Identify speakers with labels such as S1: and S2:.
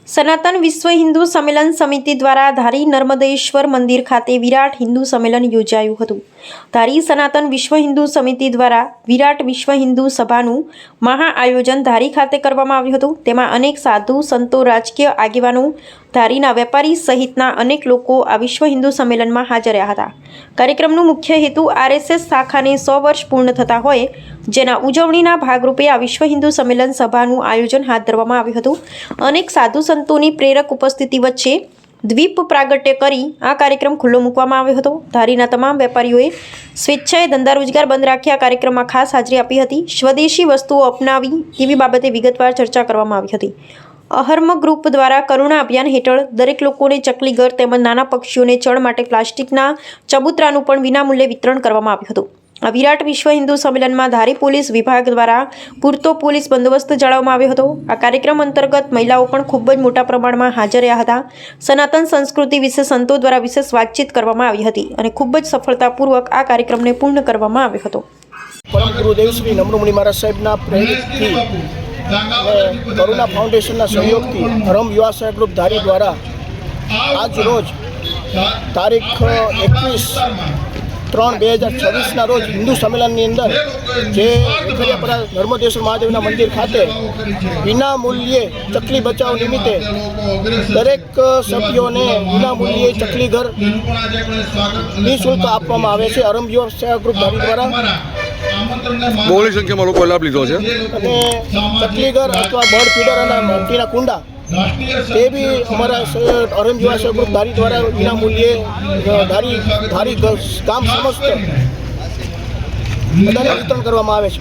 S1: સનાતન વિશ્વ હિન્દુ સંમેલન સમિતિ દ્વારા ધારી નર્મદેશ્વર મંદિર ખાતે વિરાટ હિન્દુ સંમેલન યોજાયું હતું। ધારી સનાતન વિશ્વ હિન્દુ સમિતિ દ્વારા વિરાટ વિશ્વ હિન્દુ સભાનું મહા આયોજન ધારી ખાતે કરવામાં આવ્યું હતું। તેમાં અનેક સાધુ સંતો, રાજકીય આગેવાનો, ધારીના વેપારી સહિતના અનેક લોકો આ વિશ્વ હિન્દુ સંમેલનમાં હાજર રહ્યા હતા। કાર્યક્રમનો મુખ્ય હેતુ આરએસએસ શાખાને 100 વર્ષ પૂર્ણ થતા હોય જેના ઉજવણીના ભાગરૂપે આ વિશ્વ હિન્દુ સંમેલન સભાનું આયોજન હાથ ધરવામાં આવ્યું હતું। અનેક સાધુ સંતોની પ્રેરક ઉપસ્થિતિ વચ્ચે દ્વીપ પ્રાગટ્ય કરી આ કાર્યક્રમ ખુલ્લો મૂકવામાં આવ્યો હતો। ધારીના તમામ વેપારીઓએ સ્વેચ્છાએ ધંધા રોજગાર બંધ રાખી આ કાર્યક્રમમાં ખાસ હાજરી આપી હતી। સ્વદેશી વસ્તુઓ અપનાવી તેવી બાબતે વિગતવાર ચર્ચા કરવામાં આવી હતી। અહર્મ ગ્રુપ દ્વારા કરુણા અભિયાન હેઠળ દરેક લોકોને ચકલી ઘર તેમજ નાના પક્ષીઓને ચણ માટે પ્લાસ્ટિકના ચબૂતરાનું પણ વિનામૂલ્યે વિતરણ કરવામાં આવ્યું હતું। આ વિરાટ વિશ્વ હિન્દુ સંમેલનમાં ધારી પોલીસ વિભાગ દ્વારા પૂરતો પોલીસ બંદોબસ્ત જાળવવામાં આવ્યો હતો। આ કાર્યક્રમ અંતર્ગત મહિલાઓ પણ ખૂબ જ મોટા પ્રમાણમાં હાજર રહ્યા હતા। સનાતન સંસ્કૃતિ વિશે સંતો દ્વારા વિશેષ વાતચીત કરવામાં આવી હતી અને ખૂબ જ સફળતાપૂર્વક આ કાર્યક્રમને પૂર્ણ કરવામાં આવ્યો હતો।
S2: પરમ ગુરુદેવ શ્રી નમૃમુનિ મહારાજ સાહેબના પ્રેરિતથી કરુણા ફાઉન્ડેશનના સહયોગથી ધર્મ યુવા સહાય ગ્રુપ ધારી દ્વારા આજ રોજ તારીખ 21/3/2026ના રોજ હિન્દુ સંમેલનની અંદર જે વેખરિયાપરા નર્મદેશ્વર મહાદેવના મંદિર ખાતે વિના મૂલ્યે ચકલી બચાવ નિમિત્તે દરેક સભ્યોને વિના મૂલ્યે ચકલી ઘર નિઃશુલ્ક આપવામાં આવે છે। ધર્મ યુવા સહાય ગ્રુપ ધારી દ્વારા
S3: બહોળી સંખ્યામાં લોકો લાભ લીધો છે
S2: અને ચકલી ઘર અથવા બર્ડ ફીડર અને મલ્ટીના કુંડા તે બી અમારા અરમ યુવા સહાય ગ્રુપ ધારી દ્વારા વિના મૂલ્યે ધારી ગામ સમસ્ત બધાને વિતરણ કરવામાં આવે છે।